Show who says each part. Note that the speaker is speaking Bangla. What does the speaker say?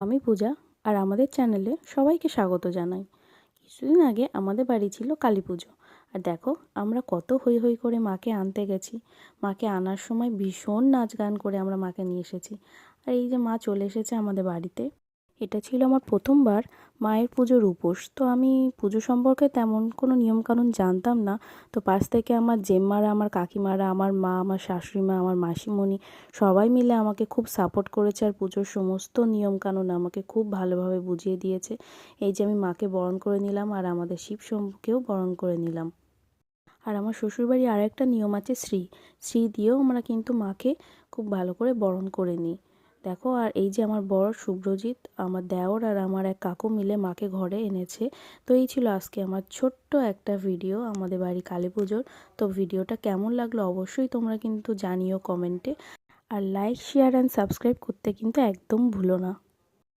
Speaker 1: আমি পূজা আর আমাদের চ্যানেলে সবাইকে স্বাগত জানাই। কিছুদিন আগে আমাদের বাড়ি ছিল কালী পুজো। আর দেখো আমরা কত হৈ হৈ করে মাকে আনতে গেছি। মাকে আনার সময় ভীষণ নাচ গান করে আমরা মাকে নিয়ে এসেছি। আর এই যে মা চলে এসেছে আমাদের বাড়িতে, এটা ছিল আমার প্রথমবার মায়ের পুজোর উপোস। তো আমি পুজো সম্পর্কে তেমন কোনো নিয়মকানুন জানতাম না। তো পাশ থেকে আমার জেম্মারা, আমার কাকিমারা, আমার মা, আমার শাশুড়ি মা, আমার মাসিমণি সবাই মিলে আমাকে খুব সাপোর্ট করেছে আর পুজোর সমস্ত নিয়মকানুন আমাকে খুব ভালোভাবে বুঝিয়ে দিয়েছে। এই যে আমি মাকে বরণ করে নিলাম আর আমাদের শিব শম্ভুকেও বরণ করে নিলাম। আর আমার শ্বশুরবাড়ি আর একটা নিয়ম আছে, শ্রী দিয়েও আমরা কিন্তু মাকে খুব ভালো করে বরণ করে নিই। দেখো, আর এই যে আমার বর শুভ্রজিৎ, আমার দেওর আর আমার এক কাকু মিলে মাকে ঘরে এনেছে। তো এই ছিল আজকে আমার ছোট্ট একটা ভিডিও আমাদের বাড়ি কালী পুজোর। তো ভিডিওটা কেমন লাগলো অবশ্যই তোমরা কিন্তু জানিও কমেন্টে। আর লাইক, শেয়ার অ্যান্ড সাবস্ক্রাইব করতে কিন্তু একদম ভুলো না।